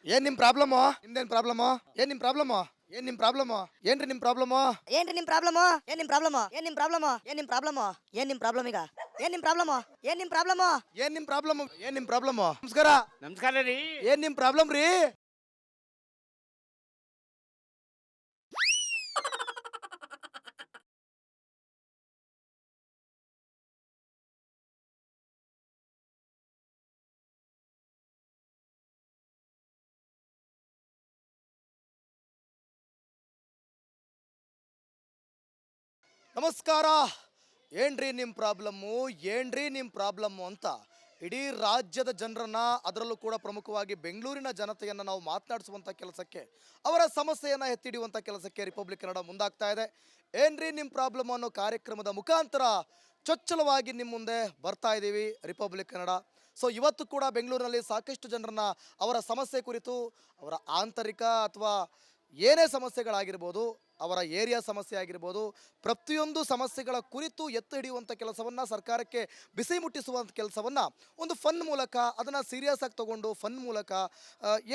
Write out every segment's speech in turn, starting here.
ಏನ್ ನಿಮ್ ಪ್ರಾಬ್ಲಮ್? ನಿಮ್ದೇನ್ ಪ್ರಾಬ್ಲಮ್? ಏನ್ ನಿಮ್ ಪ್ರಾಬ್ಲಮ್? ಏನ್ ನಿಮ್ ಪ್ರಾಬ್ಲಮ್? ಏನ್ರಿ ನಿಮ್ ಪ್ರಾಬ್ಲಮ್? ಏನ್ರಿ ನಿಮ್ ಪ್ರಾಬ್ಲಮ್? ಏನ್ ನಿಮ್ ಪ್ರಾಬ್ಲಮ್? ಏನ್ ನಿಮ್ ಪ್ರಾಬ್ಲಮ್? ಏನ್ ನಿಮ್ ಪ್ರಾಬ್ಲಮ್? ಏನ್ ನಿಮ್ ಪ್ರಾಬ್ಲಮ್ ಈಗ? ಏನ್ ನಿಮ್ ಪ್ರಾಬ್ಲಮ್? ಏನ್ ನಿಮ್ ಪ್ರಾಬ್ಲಮ್? ಏನ್ ನಿಮ್ ಪ್ರಾಬ್ಲಮ್? ಏನ್ ನಿಮ್ ಪ್ರಾಬ್ಲಮ್? ನಮಸ್ಕಾರ. ನಮಸ್ಕಾರ ರೀ. ಏನ್ ನಿಮ್ ಪ್ರಾಬ್ಲಮ್ ರೀ? ನಮಸ್ಕಾರ. ಏನ್ರಿ ನಿಮ್ ಪ್ರಾಬ್ಲಮ್ಮು? ಏನ್ರಿ ನಿಮ್ ಪ್ರಾಬ್ಲಮ್ಮು ಅಂತ ಇಡೀ ರಾಜ್ಯದ ಜನರನ್ನ, ಅದರಲ್ಲೂ ಕೂಡ ಪ್ರಮುಖವಾಗಿ ಬೆಂಗಳೂರಿನ ಜನತೆಯನ್ನ ನಾವು ಮಾತನಾಡಿಸುವಂತ ಕೆಲಸಕ್ಕೆ, ಅವರ ಸಮಸ್ಯೆಯನ್ನ ಎತ್ತಿಡಿಯುವಂತ ಕೆಲಸಕ್ಕೆ ರಿಪಬ್ಲಿಕ್ ಕನ್ನಡ ಮುಂದಾಗ್ತಾ ಇದೆ. ಏನ್ರಿ ನಿಮ್ ಪ್ರಾಬ್ಲಮ್ ಅನ್ನೋ ಕಾರ್ಯಕ್ರಮದ ಮುಖಾಂತರ ಚೊಚ್ಚಲವಾಗಿ ನಿಮ್ಮ ಮುಂದೆ ಬರ್ತಾ ಇದ್ದೀವಿ ರಿಪಬ್ಲಿಕ್ ಕನ್ನಡ. ಸೊ ಇವತ್ತು ಕೂಡ ಬೆಂಗಳೂರಿನಲ್ಲಿ ಸಾಕಷ್ಟು ಜನರನ್ನ ಅವರ ಸಮಸ್ಯೆ ಕುರಿತು, ಅವರ ಆಂತರಿಕ ಅಥವಾ ಏನೇ ಸಮಸ್ಯೆಗಳಾಗಿರ್ಬೋದು, ಅವರ ಏರಿಯಾ ಸಮಸ್ಯೆ ಆಗಿರ್ಬೋದು, ಪ್ರತಿಯೊಂದು ಸಮಸ್ಯೆಗಳ ಕುರಿತು ಎತ್ತು ಹಿಡಿಯುವಂಥ ಕೆಲಸವನ್ನು, ಸರ್ಕಾರಕ್ಕೆ ಬಿಸಿ ಮುಟ್ಟಿಸುವಂಥ ಕೆಲಸವನ್ನು ಒಂದು ಫನ್ ಮೂಲಕ, ಅದನ್ನು ಸೀರಿಯಸ್ ಆಗಿ ತಗೊಂಡು ಫನ್ ಮೂಲಕ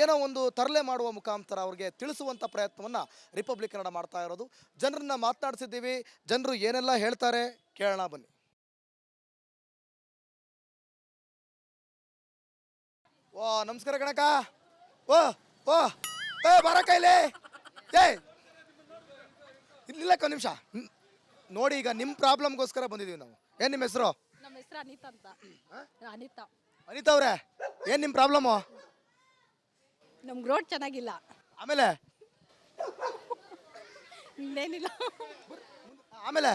ಏನೋ ಒಂದು ತರಲೆ ಮಾಡುವ ಮುಖಾಂತರ ಅವ್ರಿಗೆ ತಿಳಿಸುವಂಥ ಪ್ರಯತ್ನವನ್ನು ರಿಪಬ್ಲಿಕ್ ಕನ್ನಡ ಮಾಡ್ತಾ ಇರೋದು. ಜನರನ್ನ ಮಾತನಾಡಿಸಿದ್ದೀವಿ. ಜನರು ಏನೆಲ್ಲ ಹೇಳ್ತಾರೆ ಕೇಳೋಣ ಬನ್ನಿ. ಓ ನಮಸ್ಕಾರ ಗಣಕ. ಓ ಓ ಏ ಬಾರ ಕೈಲಿ. ಏ ಇಲ್ಲಿಲ್ಲಕ್ಕ ನಿಮಿಷ ನೋಡಿ, ಈಗ ನಿಮ್ಮ ಪ್ರಾಬ್ಲಮ್ಗೋಸ್ಕರ ಬಂದಿದ್ದೀವಿ ನಾವು. ಏನು ನಿಮ್ಮ ಹೆಸರು? ನಮ್ಮ ಹೆಸರು ಅನಿತಾ ಅಂತ. ಅನಿತಾ. ಅನಿತಾ ಅವರೇ, ಏನು ನಿಮ್ಮ ಪ್ರಾಬ್ಲಮ್ಮು? ನಮ್ಗೆ ರೋಡ್ ಚೆನ್ನಾಗಿಲ್ಲ. ಆಮೇಲೆ ಇನ್ನೇನಿಲ್ಲ. ಆಮೇಲೆ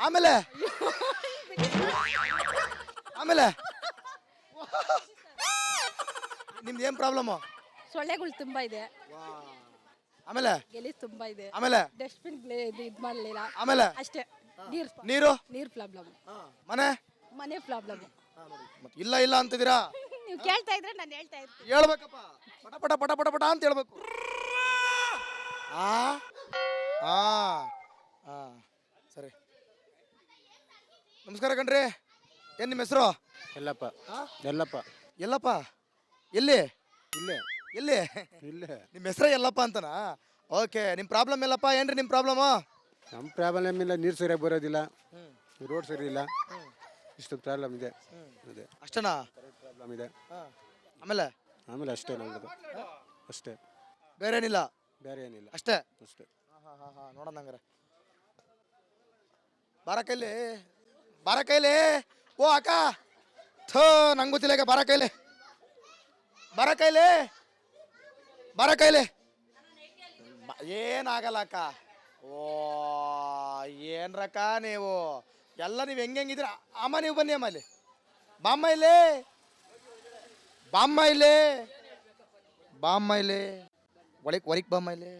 ಆಮೇಲೆ ಆಮೇಲೆ ನಿಮ್ದು ಏನು ಪ್ರಾಬ್ಲಮ್ಮು? ಸೊಳ್ಳೆಗಳು ತುಂಬಾ ಇದೆ. ಆಮೇಲೆ ಗೆಲೀಸ್ ತುಂಬಾ ಇದೆ. ಆಮೇಲೆ ಡಸ್ಟ್ಬಿನ್ ಇದು ಮಾಡಲಿಲ್ಲ ಆಮೇಲೆ ಅಷ್ಟೇ. ನೀರು ನೀರು ನೀರು ಪ್ರಾಬ್ಲಮ್. ಮನೆ ಮನೆ ಪ್ರಾಬ್ಲಮ್. ಮತ್ತೆ ಇಲ್ಲ ಇಲ್ಲ ಅಂತಿದ್ದೀರಾ? ನೀವು ಕೇಳ್ತಾ ಇದ್ರೆ ನಾನು ಹೇಳ್ತಾ ಇರ್ತೀನಿ. ಹೇಳ್ಬೇಕಪ್ಪ, ಪಟ ಪಟ ಪಟ ಪಟ ಪಟ ಅಂತ ಹೇಳ್ಬೇಕು. ಆ ಆ ಆ ಸರಿ. ನಮಸ್ಕಾರ ಕಣ್ರಿ. ಏನು ನಿಮ್ಮ ಹೆಸರು? ಎಲ್ಲಪ್ಪ. ಎಲ್ಲಪ್ಪ. ಎಲ್ಲಪ್ಪ ಎಲ್ಲಿ? ಇಲ್ಲೇ ಎಲ್ಲಿ? ಇಲ್ಲೇ. ನಿಮ್ಮ ಹೆಸರೇ ಎಲ್ಲಪ್ಪ ಅಂತನಾ? ಓಕೆ. ನಿಮ್ಮ ಪ್ರಾಬ್ಲಮ್ ಎಲ್ಲಪ್ಪ? ಏನ್ರಿ ನಿಮ್ಮ ಪ್ರಾಬ್ಲಮ್ಮು? ನಮ್ಮ ಪ್ರಾಬ್ಲಮ್ ಇಲ್ಲ, ನೀರು ಸರಿಯಾಗಿ ಬರೋದಿಲ್ಲ, ರೋಡ್ ಸರಿ ಇಲ್ಲ, ಇಷ್ಟು ಪ್ರಾಬ್ಲಮ್ ಇದೆ. ಅದೇ ಅಷ್ಟೇನಾ? ಪ್ರಾಬ್ಲಮ್ ಇದೆ. ಆಮೇಲೆ ಆಮೇಲೆ ಅಷ್ಟೇ ನಮ್ಮದು, ಅಷ್ಟೇ, ಬೇರೆ ಏನಿಲ್ಲ? ಬೇರೆ ಏನಿಲ್ಲ, ಅಷ್ಟೇ ಅಷ್ಟೇ. ಹಾಂ ಹಾಂ ಹಾಂ ನೋಡೋಣ ಹಂಗಾರೆ. ಬಾರ ಕೈಲಿ, ಬಾರ ಕೈಲಿ. ಓ ಅಕ್ಕ, ಥೋ ನಂಗೆ ಗೊತ್ತಿಲ್ಲ. ಈಗ ಬಾರ ಕೈಲಿ, ಬಾರ ಕೈಲಿ, ಬಾರ ಕೈಲಿ. ಏನಾಗಲ್ಲ ಅಕ್ಕ. ಓ ಏನ್ರಕ್ಕ ನೀವು ಎಲ್ಲ ನೀವು ಹೆಂಗಿದ್ದೀರ? ಅಮ್ಮ ನೀವು ಬನ್ನಿ. ಅಮ್ಮ ಇಲ್ಲಿ ಬಾಮ್ಮ, ಇಲ್ಲಿ ಬಾಮ್ಮ, ಇಲ್ಲಿ ಬಾಮ್ಮ, ಇಲ್ಲಿ ಒಳಗೆ ಬಾಮ್ಮ ಇಲ್ಲಿ.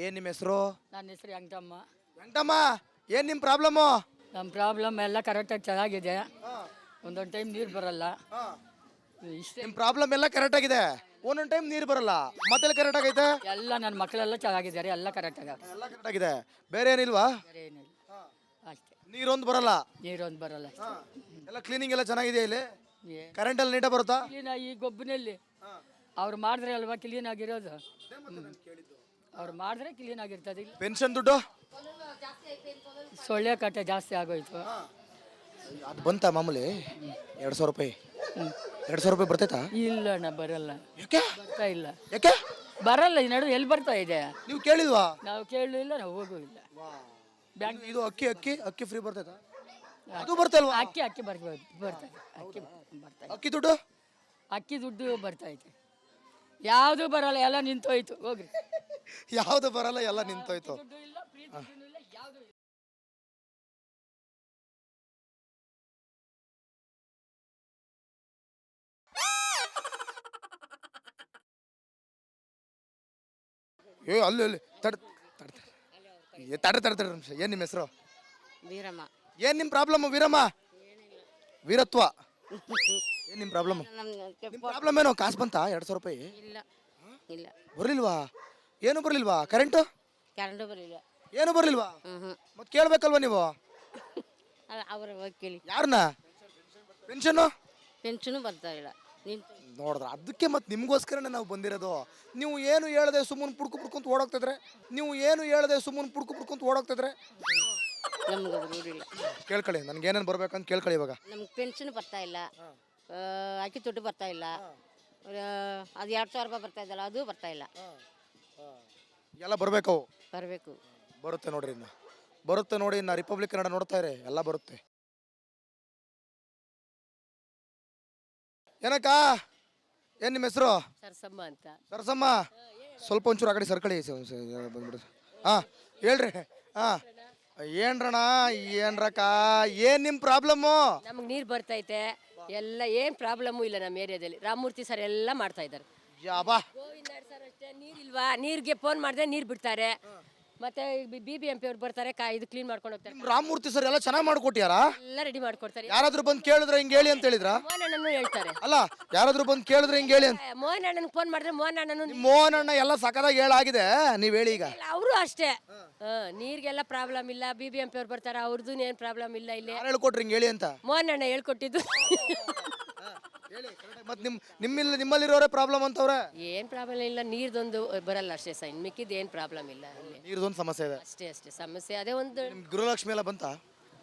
ಏನು ನಿಮ್ಮ ಹೆಸರು? ನನ್ನ ಹೆಸರು ವೆಂಕಟಮ್ಮ. ವೆಂಕಟಮ್ಮ, ಏನು ನಿಮ್ಮ ಪ್ರಾಬ್ಲಮ್ಮು? ನಮ್ಮ ಪ್ರಾಬ್ಲಮ್ ಎಲ್ಲ ಕರೆಕ್ಟಾಗಿ ಚೆನ್ನಾಗಿದೆ. ಒಂದೊಂದು ಟೈಮ್ ನೀರು ಬರಲ್ಲ. ಇಷ್ಟೇ. ನಿಮ್ಮ ಪ್ರಾಬ್ಲಮ್ ಎಲ್ಲ ಕರೆಕ್ಟ್ ಆಗಿದೆ. ಒಂದೊಂದು ಟೈಮ್ ನೀರು ಬರಲ್ಲ. ಮತ್ತೆಲ್ಲ ಕರೆಕ್ಟ್ ಆಗೈತೆ? ಎಲ್ಲ ನನ್ನ ಮಕ್ಕಳೆಲ್ಲ ಚೆನ್ನಾಗಿದ್ದಾರೆ, ಎಲ್ಲ ಕರೆಕ್ಟಾಗಿ ಎಲ್ಲ ಕರೆಕ್ಟ್ ಆಗಿದೆ. ಬೇರೆ ಏನಿಲ್ವಾ? ಬೇರೆ ಏನಿಲ್ಲ, ಅಷ್ಟೇ. ನೀರೊಂದು ಬರಲ್ಲ. ನೀರೊಂದು ಬರಲ್ಲ ಅಷ್ಟೇ. ಎಲ್ಲ ಕ್ಲೀನಿಂಗ್ ಎಲ್ಲ ಚೆನ್ನಾಗಿದೆ ಇಲ್ಲಿ? ಏ- ಕರೆಂಟ್ ಎಲ್ಲ ನೀಟಾಗಿ ಬರುತ್ತಾ? ಕ್ಲೀನ್ ಈ ಗೊಬ್ಬನಲ್ಲಿ ಅವ್ರು ಮಾಡಿದ್ರೆ ಅಲ್ವಾ ಕ್ಲೀನ್ ಆಗಿರೋದು. ಅವ್ರು ಮಾಡಿದ್ರೆ ಕ್ಲೀನ್ ಆಗಿರ್ತದೆ. ಇಲ್ಲಿ ಪೆನ್ಷನ್ ದುಡ್ಡು ಸೊಳ್ಳೆ ಕಾಟ ಜಾಸ್ತಿ ಆಗೋಯ್ತು. ಅದು ಬಂತ ಮಾಮೂಲಿ 2,000 ರೂಪಾಯಿ? 2,000 ರೂಪಾಯಿ ಬರ್ತೈತಾ? ಇಲ್ಲ ಅಣ್ಣ, ಬರಲ್ಲ. ಯಾಕೆ? ಬರ್ತಾ ಇಲ್ಲ, ಯಾಕೆ ಬರಲ್ಲ. ಈ ನಡುವೆ ಎಲ್ಲಿ ಬರ್ತಾ ಇದೆ? ನೀವು ಕೇಳಿಲ್ವಾ? ನಾವು ಕೇಳಲಿಲ್ಲ, ನಾವು ಹೋಗೂ ಇಲ್ಲ. ಬ್ಯಾಂಕ್ ಇದು ಅಕ್ಕಿ ಅಕ್ಕಿ ಅಕ್ಕಿ ಫ್ರೀ ಬರ್ತೈತಾ? ಅದು ಬರ್ತಲ್ವಾ? ಅಕ್ಕಿ ಅಕ್ಕಿ ಬರ್ತದೆ, ಅಕ್ಕಿ ಬರ್ತಾ ಇದೆ. ಅಕ್ಕಿ ದುಡ್ಡು? ಅಕ್ಕಿ ದುಡ್ಡು ಬರ್ತಾ ಐತೆ. ಯಾವುದು ಬರಲ್ಲ, ಎಲ್ಲ ನಿಂತೋಯ್ತು. ಹೋಗ್ರಿ. ಯಾವುದು ಬರಲ್ಲ, ಎಲ್ಲ ನಿಂತೋಯ್ತು. ದುಡ್ಡು ಇಲ್ಲ, ಫ್ರೀ ದುಡ್ಡು ಇಲ್ಲ, ಯಾವುದು ಇಲ್ಲ. ಏ ಅಲ್ಲಿ ಅಲ್ಲಿ ತಡ ತಡ ತಡ ತಡ ತಡ ನಿಮಿಷ. ಏನು ನಿಮ್ಮ ಹೆಸರು? ವೀರಮ್ಮ. ಏನು ನಿಮ್ಮ ಪ್ರಾಬ್ಲಮ್ ವೀರಮ್ಮ? ವೀರತ್ವ. ಏನು ನಿಮ್ಮ ಪ್ರಾಬ್ಲಮ್? ನಿಮ್ಮ ಪ್ರಾಬ್ಲಮ್ ಏನು? ಕಾಸು ಬಂತಾ 2,000 ರೂಪಾಯಿ? ಇಲ್ಲ ಇಲ್ಲ, ಬರಲಿಲ್ವಾ? ಏನು ಬರಲಿಲ್ವಾ? ಕರೆಂಟು ಕರೆಂಟು ಬರಲಿಲ್ಲ. ಏನು ಬರಲಿಲ್ವಾ? ಮತ್ತೆ ಕೇಳಬೇಕಲ್ವ ನೀವು? ಅವರ ಹೋಗಿ ಕೇಳಿ. ಯಾರನ್ನ? ಪೆನ್ಷನ್ನು ಪೆನ್ಷನು ಬರ್ತಾ ಇಲ್ಲ. ನಿಂತು ನೋಡಿದ್ರ ಅದಕ್ಕೆ ಮತ್ತೆ ನಿಮಗೋಸ್ಕರನೇ ನಾವು ಬಂದಿರೋದು. ನೀವು ಏನು ಹೇಳದೆ ಸುಮ್ಮನೆ ಪುಡ್ಕೊಂತ ಓಡೋಗ್ತಿದ್ರೆ ನಮ್ಗೆ ಅದು ರೂಢಿಲ್ಲ. ಕೇಳ್ಕೊಳ್ಳಿ, ನನಗೆ ಏನೇನು ಬರ್ಬೇಕಂತ ಕೇಳ್ಕೊಳ್ಳಿ ಇವಾಗ. ನಮ್ಗೆ ಪೆನ್ಷನ್ ಬರ್ತಾ ಇಲ್ಲ, ಅಕ್ಕಿ ದುಡ್ಡು ಬರ್ತಾ ಇಲ್ಲ, ಅದು 2,000 ರೂಪಾಯಿ ಬರ್ತಾ ಇದ್ದಲ್ಲ ಅದು ಬರ್ತಾ ಇಲ್ಲ. ಎಲ್ಲ ಬರಬೇಕವು. ಬರಬೇಕು. ಬರುತ್ತೆ ನೋಡ್ರಿ, ಇನ್ನು ಬರುತ್ತೆ ನೋಡಿ. ಇನ್ನು ರಿಪಬ್ಲಿಕ್ ಕನ್ನಡ ನೋಡ್ತಾ ಇರಿ, ಎಲ್ಲ ಬರುತ್ತೆ. ಏನಕ್ಕ, ಏನು ನಿಮ್ಮ ಹೆಸರು? ಸರ್ಸಮ್ಮ ಅಂತ. ಸರಸಮ್ಮ, ಸ್ವಲ್ಪ ಒಂಚೂರು ಆ ಕಡೆ ಸರ್ಕಳಿ ಬಂದ್ಬಿಡು. ಹಾಂ ಹೇಳ್ರಿ. ಹಾಂ ಏನ್ರಣ, ಏನ್ರಕ್ಕ, ಏನು ನಿಮ್ಮ ಪ್ರಾಬ್ಲಮ್ಮು? ನಮಗೆ ನೀರು ಬರ್ತೈತೆ, ಎಲ್ಲ ಏನು ಪ್ರಾಬ್ಲಮ್ಮು ಇಲ್ಲ ನಮ್ಮ ಏರಿಯಾದಲ್ಲಿ. ರಾಮಮೂರ್ತಿ ಸರ್ ಎಲ್ಲ ಮಾಡ್ತಾ ಇದ್ದಾರೆ. ಯಾಬಾ ಗೋವಿಂದ ಸರ್ ಅಷ್ಟೇ, ನೀರಿಲ್ವಾ, ನೀರಿಗೆ ಫೋನ್ ಮಾಡಿದ್ರೆ ನೀರು ಬಿಡ್ತಾರೆ. ಮತ್ತೆ BBMP ಅವ್ರು ಬರ್ತಾರೆ, ಇದು ಕ್ಲೀನ್ ಮಾಡ್ಕೊಂಡು ಹೋಗ್ತಾರೆ. ನಿಮ್ಮ ರಾಮಮೂರ್ತಿ ಸರ್ ಎಲ್ಲ ಚೆನ್ನಾಗಿ ಮಾಡ್ಕೊಟ್ಯಾರ? ಎಲ್ಲ ರೆಡಿ ಮಾಡ್ಕೊಡ್ತಾರೆ. ಯಾರಾದ್ರೂ ಬಂದು ಕೇಳಿದ್ರೆ ಹಿಂಗೆ ಹೇಳಿ ಅಂತ ಹೇಳಿದ್ರ? ಮೋಹನ್ ಅಣ್ಣನು ಹೇಳ್ತಾರೆ. ಅಲ್ಲ, ಯಾರಾದ್ರೂ ಬಂದು ಕೇಳಿದ್ರೆ ಹಿಂಗೆ ಹೇಳಿ ಅಂತ. ಮೋಹನ್ ಅಣ್ಣನಿಗೆ ಫೋನ್ ಮಾಡಿದ್ರೆ ಮೋಹನ್ ಅಣ್ಣನು ಮೋಹನ್ ಅಣ್ಣ ಎಲ್ಲ ಸಕದಾಗ ಹೇಳಾಗಿದೆ, ನೀವು ಹೇಳಿ ಈಗ. ಅವರು ಅಷ್ಟೇ. ನೀರಿಗೆಲ್ಲ ಪ್ರಾಬ್ಲಮ್ ಇಲ್ಲ. BBMP ಅವ್ರು ಬರ್ತಾರೆ, ಅವ್ರದ್ದು ಏನು ಪ್ರಾಬ್ಲಮ್ ಇಲ್ಲ ಇಲ್ಲಿ. ಯಾರು ಹೇಳ್ಕೊಟ್ರಿ ಹಿಂಗೆ ಹೇಳಿ ಅಂತ? ಮೋಹನ್ ಅಣ್ಣ ಹೇಳ್ಕೊಟ್ಟಿದ್ದು. ಮತ್ತೆ ನಿಮ್ಮಲ್ಲಿರೋರೇ ಪ್ರಾಬ್ಲಮ್ ಅಂತವ್ರೆ. ಏನು ಪ್ರಾಬ್ಲಮ್ ಇಲ್ಲ, ನೀರ್ದೊಂದು ಬರಲ್ಲ ಅಷ್ಟೇ ಸೈನ್, ಮಿಕ್ಕಿದ್ದು ಏನು ಪ್ರಾಬ್ಲಮ್ ಇಲ್ಲ ಇಲ್ಲಿ. ನೀರ್ದೊಂದು ಸಮಸ್ಯೆ ಇದೆ ಅಷ್ಟೇ ಸಮಸ್ಯೆ. ಅದೇ ಒಂದು ನಿಮ್ ಗೃಹಲಕ್ಷ್ಮಿ ಎಲ್ಲ ಬಂತಾ?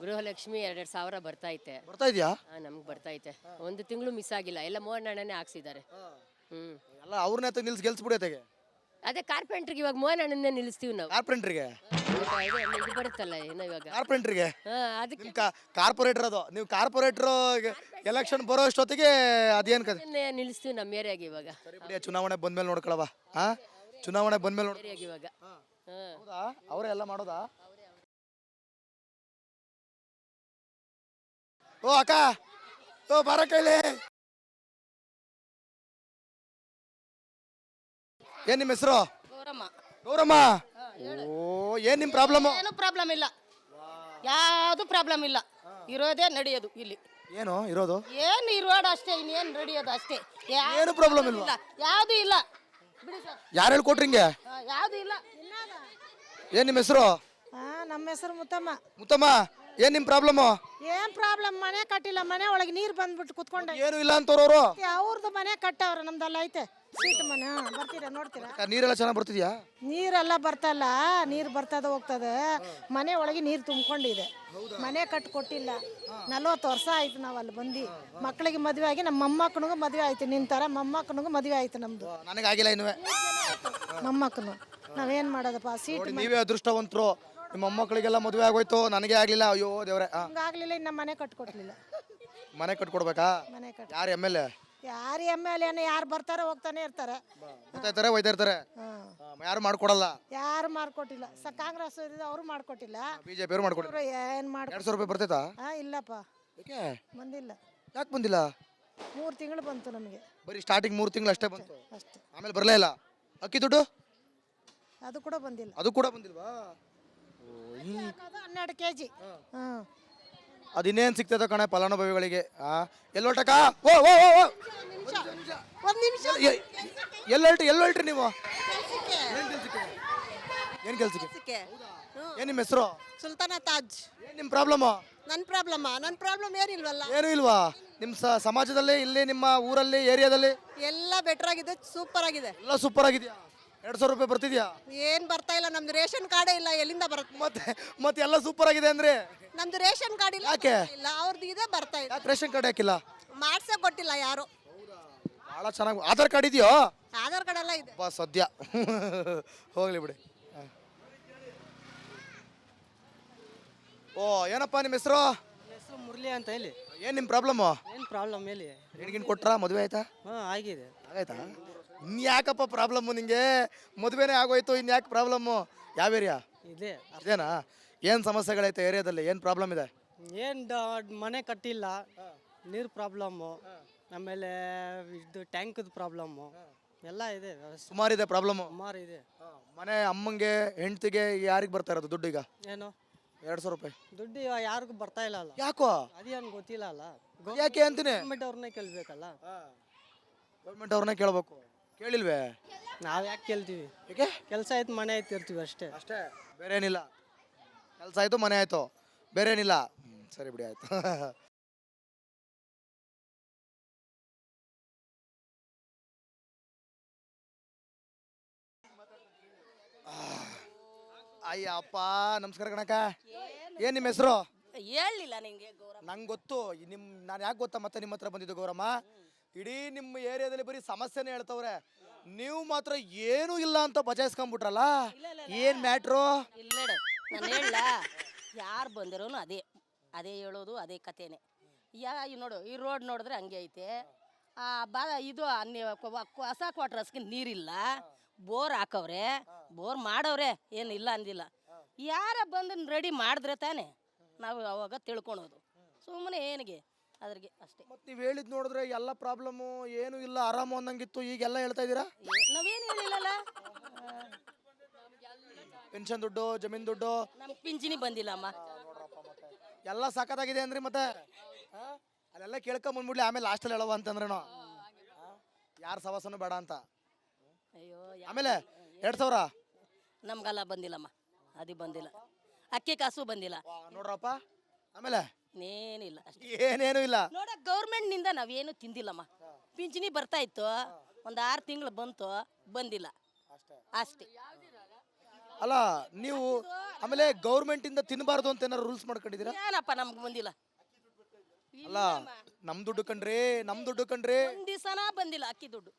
ಗೃಹಲಕ್ಷ್ಮಿ 2,000 ಸಾವಿರ ಬರ್ತೈತೆ. ಬರ್ತಾ ಇದೆಯಾ? ನಮ್ಗೆ ಬರ್ತೈತೆ. ಒಂದು ತಿಂಗಳು ಮಿಸ್ ಆಗಿಲ್ಲ, ಎಲ್ಲ ಮೋಹನ್ ಅಣ್ಣನೇ ಹಾಕ್ಸಿದ್ದಾರೆ. ಎಲ್ಲ ಅವ್ರನ್ನ ನಿಲ್ಸಿ ಗೆಲ್ಸ್ಬಿಡಿ ಅತೆಗೆ. ಅದೇ ಕಾರ್ಪೆಂಟ್ರಿಗೆ ಇವಾಗ ಮೋಹನ್ ಅಣ್ಣನ್ನೇ ನಿಲ್ಲಿಸ್ತೀವಿ ನಾವು. ಕಾರ್ಪೆಂಟ್ರಿಗೆ ಇದು ಬರುತ್ತಲ್ಲ ಏನೋ ಇವಾಗ. ಕಾರ್ಪೆಂಟ್ರಿಗೆ ಅದಕ್ಕೆ ನಿಮ್ ಕಾರ್ಪೊರೇಟರ್ ಅದು. ನೀವು ಕಾರ್ಪೊರೇಟರ್ ಎಲೆಕ್ಷನ್ ಬರೋ ಅಷ್ಟೊತ್ತಿಗೆ ಅದೇನ್ ಕತೆ ನಿಲ್ಲಿಸ್ತೀವಿ ನಮ್ಮ ಏರಿಯಾಗೆ ಇವಾಗ. ಚುನಾವಣೆ ಬಂದ್ಮೇಲೆ ನೋಡ್ಕೊಳವ. ಚುನಾವಣೆ ಬಂದ್ಮೇಲೆ ನೋಡ್ ಏರಿಯಾಗೆ ಇವಾಗ. ಹೌದಾ? ಅವರೇ ಎಲ್ಲ ಮಾಡೋದಾ? ಓ ಅಕ್ಕ, ಓ ಬಾರ ಕೈಲಿ. ಏನ್ ನಿಮ್ಮ ಹೆಸರು? ಗೌರಮ್ಮ. ಗೌರಮ್ಮ, ಓ ಏನ್ ನಿಮ್ ಪ್ರಾಬ್ಲಮ್? ಏನು ಪ್ರಾಬ್ಲಮ್ ಇಲ್ಲ, ಯಾವುದು ಪ್ರಾಬ್ಲಮ್ ಇಲ್ಲ. ಇರೋದೇ ನಡೆಯೋದು ಇಲ್ಲಿ. ಏನು ಇರೋದು? ಏನು ಇರೋದು ಅಷ್ಟೇ, ಇನ್ನೇನು ನಡೆಯೋದು ಅಷ್ಟೇ. ಏನು ಪ್ರಾಬ್ಲಮ್ ಇಲ್ವಾ? ಯಾವುದು ಇಲ್ಲ ಬಿಡಿ ಸರ್. ಯಾರು ಹೇಳ್ಕೊಟ್ರಿ ಹಿಂಗೆ? ಯಾವುದು ಇಲ್ಲ. ಏನ್ ನಿಮ್ಮ ಹೆಸರು? ನಮ್ಮ ಹೆಸರು ಮುತ್ತಮ್ಮ. ಮುತ್ತಮ್ಮ, ಏನ್ ನಿಮ್ ಪ್ರಾಬ್ಲಮ್? ಏನ್ ಪ್ರಾಬ್ಲಮ್? ಮನೆ ಕಟ್ಟಿಲ್ಲ, ಮನೆ ಒಳಗೆ ನೀರ್ ಬಂದ್ಬಿಟ್ಟು ಕುತ್ಕೊಂಡ. ಏನು ಇಲ್ಲ ಅಂತವ್ರವ್ರು. ಅವ್ರದ್ದು ಮನೆ ಕಟ್ಟವ್ರ, ನಮ್ದಲ್ಲ ಐತೆ ಸೀಟ್ ಮನೆ. ಬರ್ತೀರಾ ನೋಡ್ತೀರಾ? ನೀರೆಲ್ಲ ಚೆನ್ನಾಗಿ ಬರ್ತಿದ್ಯಾ? ನೀರೆಲ್ಲ ಬರ್ತಲ್ಲ, ನೀರ್ ಬರ್ತದ ಹೋಗ್ತದೆ. ಮನೆ ಒಳಗೆ ನೀರ್ ತುಂಬಿಕೊಂಡಿದೆ, ಮನೆ ಕಟ್ಟಿ ಕೊಟ್ಟಿಲ್ಲ. 40 ವರ್ಷ ಆಯ್ತು ನಾವ್ ಅಲ್ಲಿ ಬಂದು. ಮಕ್ಕಳಿಗೆ ಮದುವೆ ಆಗಿ ನಮ್ಮ ಮೊಮ್ಮಕ್ಕನಿಗೂ ಮದುವೆ ಆಯ್ತು. ನಿಂತರ ಮೊಮ್ಮಕ್ಕನಿಗೂ ಮದುವೆ ಆಯ್ತು ನಮ್ದು. ನನಗಾಗಿಲ್ಲ ಇನ್ನು. ಮೊಮ್ಮಕ್ಕನು ನಾವೇನ್ ಮಾಡೋದಪ್ಪ? ಸೀಟ್ ನೀವೇ ಅದೃಷ್ಟವಂತರು, ನಿಮ್ಮ ಮೊಮ್ಮಕ್ಕಳಿಗೆಲ್ಲ ಮದುವೆ ಆಗೋಯ್ತು, ನನಗೆ ಆಗ್ಲಿಲ್ಲ. ಅಯ್ಯೋ ದೇವ್ರೆ. ಹಂಗಾಗ್ಲಿಲ್ಲ, ಇನ್ನು ಮನೆ ಕಟ್ಕೊಟ್ಲಿಲ್ಲ. ಮನೆ ಕಟ್ಕೊಡ್ಬೇಕಾ? ಮನೆ ಕಟ್ ಯಾರು MLA? ಯಾರು MLA ಯಾರು ಬರ್ತಾರೆ ಹೋಗ್ತಾನೆ ಇರ್ತಾರೆ. ಬರ್ತಾ ಇರ್ತಾರೆ. ಯಾರು ಮಾಡ್ಕೊಡಲ್ಲ. ಯಾರು ಮಾಡ್ಕೊಟ್ಟಿಲ್ಲ. ಕಾಂಗ್ರೆಸ್ ಅವರು ಮಾಡ್ಕೊಟ್ಟಿಲ್ಲ, BJP ಅವ್ರು ಮಾಡ್ಕೊಡ್ತಾರೆ. ಏನ್ ಮಾಡ್ 200 ರೂಪಾಯಿ ಬರ್ತೈತಾ? ಇಲ್ಲಪ್ಪ, ಯಾಕೆ ಬಂದಿಲ್ಲ. ಯಾಕೆ ಬಂದಿಲ್ಲ? 3 ತಿಂಗಳು ಬಂತು ನಮಗೆ. ಬರೀ ಸ್ಟಾರ್ಟಿಂಗ್ 3 ತಿಂಗಳು ಅಷ್ಟೇ ಬಂತು, ಅಷ್ಟೇ. ಆಮೇಲೆ ಬರಲೇ ಇಲ್ಲ. ಅಕ್ಕಿ ದುಡ್ಡು ಅದು ಕೂಡ ಬಂದಿಲ್ಲ. ಅದು ಕೂಡ ಬಂದಿಲ್ವಾ? 12 kg. ಅದಿನ್ನೇನು ಸಿಗ್ತದ ಕಣೆ ಫಲಾನುಭವಿಗಳಿಗೆ? ಎಲ್ಲೊಟ್ಟಕ? ಓ ಒಂದ್ ನಿಮಿಷ. ಎಲ್ಲೊಲ್ಟ್ರಿ ನೀವು? ಏನ್ ಕೆಲ್ಸಕ್ಕೆ? ಏನ್ ನಿಮ್ಮ ಹೆಸರು? ಸುಲ್ತಾನ ತಾಜ್. ಏನ್ ನಿಮ್ ಪ್ರಾಬ್ಲಮ್? ನನ್ನ ಪ್ರಾಬ್ಲಮ್ ಏನಿಲ್ವಲ್ಲ. ಏನು ಇಲ್ವಾ ನಿಮ್ಮ ಸಮಾಜದಲ್ಲಿ, ಇಲ್ಲಿ ನಿಮ್ಮ ಊರಲ್ಲಿ, ಏರಿಯಾದಲ್ಲಿ? ಎಲ್ಲ ಬೆಟರ್ ಆಗಿದೆ, ಸೂಪರ್ ಆಗಿದೆ. ಎಲ್ಲ ಸೂಪರ್ ಆಗಿದ್ಯಾ? 200 ರೂಪಾಯಿ ಬರ್ತಿದ್ಯಾ? ಏನ್ ಬರ್ತಾ ಇಲ್ಲ, ನಮ್ದು ರೇಷನ್ ಕಾರ್ಡೇ ಇಲ್ಲ, ಎಲ್ಲಿಂದ ಬರುತ್ತೆ? ಮತ್ತೆ ಎಲ್ಲ ಸೂಪರ್ ಆಗಿದೆ ಅಂದ್ರೆ? ನಮ್ದು ರೇಷನ್ ಕಾರ್ಡ್ ಇಲ್ಲ. ಯಾಕೆ? ಇಲ್ಲ, ಅವ್ರದ್ದು ಇದೆ, ಬರ್ತಾ ಇದೆ. ಯಾಕೆ ರೇಷನ್ ಕಾರ್ಡ್ ಹಾಕಿಲ್ಲ? ಮಾಡ್ಸಕ್ ಕೊಟ್ಟಿಲ್ಲ ಯಾರು. ಬಹಳ ಚೆನ್ನಾಗಿ. ಆಧಾರ್ ಕಾರ್ಡ್ ಇದೆಯೋ? ಆಧಾರ್ ಕಾರ್ಡ್ ಎಲ್ಲ ಇದೆ. ಸದ್ಯ ಹೋಗ್ಲಿ ಬಿಡಿ. ಓ ಏನಪ್ಪ ನಿಮ್ಮ ಹೆಸರು? ಹೆಸರು ಮುರಳಿ ಅಂತ ಹೇಳಿ. ಏನ್ ನಿಮ್ಮ ಪ್ರಾಬ್ಲಮ್? ಏನು ಪ್ರಾಬ್ಲಮ್ ಹೇಳಿ. ಹೆಣ್ಗಿನ್ ಕೊಟ್ರಾ? ಮದುವೆ ಆಯ್ತಾ? ಆಗಿದೆ. ಆಯ್ತಾ? ಇನ್ಯಾಕಪ್ಪ ಪ್ರಾಬ್ಲಮ್ಮು ನಿಂಗೆ? ಮದುವೆನೇ ಆಗೋಯ್ತು, ಇನ್ಯಾಕೆ ಪ್ರಾಬ್ಲಮ್ಮು? ಯಾವ ಏರಿಯಾ ಇದೆ? ಇದೇನಾ? ಏನು ಸಮಸ್ಯೆಗಳೈತೆ ಏರಿಯಾದಲ್ಲಿ? ಏನು ಪ್ರಾಬ್ಲಮ್ ಇದೆ? ಏನು ಮನೆ ಕಟ್ಟಿಲ್ಲ, ನೀರು ಪ್ರಾಬ್ಲಮ್ಮು, ಆಮೇಲೆ ಇದು ಟ್ಯಾಂಕದ ಪ್ರಾಬ್ಲಮ್ಮು ಎಲ್ಲ ಇದೆ. ಸುಮಾರಿದೆ ಪ್ರಾಬ್ಲಮ್ಮು. ಸುಮಾರು ಇದೆ. ಮನೆ ಅಮ್ಮಂಗೆ, ಹೆಂಡ್ತಿಗೆ ಯಾರಿಗೆ ಬರ್ತಾ ಇರೋದು ದುಡ್ಡು ಈಗ? ಏನು 200 ರೂಪಾಯಿ ದುಡ್ಡು ಯಾರಿಗೂ ಬರ್ತಾ ಇಲ್ಲ ಅಲ್ಲ. ಯಾಕೋ? ಅದೇನು ಗೊತ್ತಿಲ್ಲ ಅಲ್ಲ. ಯಾಕೆ ಅಂತೀನಿ? ಗೌರ್ಮೆಂಟ್ ಅವ್ರನ್ನೇ ಕೇಳ್ಬೇಕಲ್ಲ. ಗೌರ್ಮೆಂಟ್ ಅವ್ರನ್ನೇ ಕೇಳಬೇಕು. ಕೇಳಿಲ್ವೇ? ನಾವು ಯಾಕೆ ಕೇಳ್ತೀವಿ? ಯಾಕೆ? ಕೆಲಸ ಆಯ್ತು, ಮನೆ ಆಯ್ತು ಇರ್ತೀವಿ ಅಷ್ಟೇ. ಅಷ್ಟೇ, ಬೇರೆ ಏನಿಲ್ಲ. ಕೆಲಸ ಆಯ್ತು, ಮನೆ ಆಯ್ತು, ಬೇರೆ ಏನಿಲ್ಲ. ಸರಿ ಬಿಡಿ, ಆಯ್ತು. ಅಯ್ಯಪ್ಪ ನಮಸ್ಕಾರ ಕಣಕ. ಏನ್ ನಿಮ್ಮ ಹೆಸರು? ಹೇಳಲಿಲ್ಲ ನಿಂಗೆ ಗೌರವ. ನಂಗೆ ಗೊತ್ತು ನಾನು ಯಾಕೆ ಗೊತ್ತಾ ಮತ್ತೆ ನಿಮ್ಮ ಹತ್ರ ಬಂದಿದ್ದು ಗೌರಮ್ಮ. ಇಡೀ ನಿಮ್ಮ ಏರಿಯಾದಲ್ಲಿ ಬರೀ ಸಮಸ್ಯೆನೇ ಹೇಳ್ತವ್ರೆ, ನೀವು ಮಾತ್ರ ಏನೂ ಇಲ್ಲ ಅಂತ ಬಚಾಯಿಸ್ಕೊಂಡ್ಬಿಟ್ರಲ್ಲ. ಏನ್ ಮ್ಯಾಟ್ರು? ಇಲ್ಲ ನಾನು ಹೇಳ, ಯಾರು ಬಂದಿರೋನು ಅದೇ ಅದೇ ಹೇಳೋದು, ಅದೇ ಕಥೆನೇ. ನೋಡು ಈ ರೋಡ್ ನೋಡಿದ್ರೆ ಹಂಗೆ ಐತೆ. ಇದು ಹೊಸ ಕ್ವಾರ್ಟರ್ಸ್ಗೆ ನೀರಿಲ್ಲ, ಬೋರ್ ಹಾಕವ್ರೆ, ಬೋರ್ ಮಾಡವ್ರೆ, ಏನಿಲ್ಲ ಅಂದಿಲ್ಲ. ಯಾರ ಬಂದು ರೆಡಿ ಮಾಡಿದ್ರೆ ತಾನೇ ನಾವು ಅವಾಗ ತಿಳ್ಕೊಳೋದು. ಸುಮ್ಮನೆ ಏನಿಗೆ ಅದ್ರಿಗೆ ಅಷ್ಟೇ. ಮತ್ತೆ ನೀವು ಹೇಳಿದ್ ನೋಡಿದ್ರೆ ಎಲ್ಲ ಪ್ರಾಬ್ಲಮ್ಮು ಏನು ಇಲ್ಲ ಆರಾಮು ಅನ್ನಂಗಿತ್ತು, ಈಗೆಲ್ಲ ಹೇಳ್ತಾ ಇದ್ದೀರಾ. ನಾವೇನು ಹೇಳಿಲ್ಲಲ್ಲ, ಪೆನ್ಷನ್ ದುಡ್ಡು, ಜಮೀನ್ ದುಡ್ಡು ನಮ್ಗೆ ಪಿಂಚಣಿ ಬಂದಿಲ್ಲ ಅಮ್ಮ. ಎಲ್ಲ ಸಾಕತ್ತಾಗಿದೆ ಅಂದ್ರಿ. ಮತ್ತೆ ಅಲ್ಲೆಲ್ಲ ಕೇಳ್ಕೊಂಬಂದ್ಬಿಡ್ಲಿ, ಆಮೇಲೆ ಲಾಸ್ಟಲ್ಲಿ ಹೇಳವ ಅಂತಂದ್ರೇನೋ ಯಾರ ಸವಾಸನೂ ಬೇಡ ಅಂತ. ಅಯ್ಯೋ ಆಮೇಲೆ 2000 ನಮ್ಗೆಲ್ಲ ಬಂದಿಲ್ಲಮ್ಮ, ಅದು ಬಂದಿಲ್ಲ. ಅಕ್ಕಿ ಕಾಸು ಬಂದಿಲ್ಲ, ನೋಡ್ರಪ್ಪ. ಆಮೇಲೆ ಏನಿಲ್ಲ ಅಷ್ಟೇ. ಏನೇನು ಇಲ್ಲ. ನೋಡ ಗೌರ್ಮೆಂಟ್ನಿಂದ ನಾವೇನು ತಿಂದಿಲ್ಲಮ್ಮ. ಪಿಂಚಣಿ ಬರ್ತಾ ಇತ್ತು, ಒಂದು 6 ತಿಂಗಳು ಬಂತು, ಬಂದಿಲ್ಲ ಅಷ್ಟೇ. ಅಲ್ಲ ನೀವು ಆಮೇಲೆ ಗೌರ್ಮೆಂಟ್ ಇಂದ ತಿನ್ನಬಾರ್ದು ಅಂತ ಏನಾರು ರೂಲ್ಸ್ ಮಾಡ್ಕೊಂಡಿದ್ದೀರಾ? ಏನಪ್ಪ ನಮ್ಗೆ ಬಂದಿಲ್ಲ. ಅಲ್ಲ ನಮ್ ದುಡ್ಡು ಕಣ್ರಿ, ನಮ್ ದುಡ್ಡು ಕಣ್ರಿ. ಒಂದು ದಿವಸನ ಬಂದಿಲ್ಲ ಅಕ್ಕಿ ದುಡ್ಡು.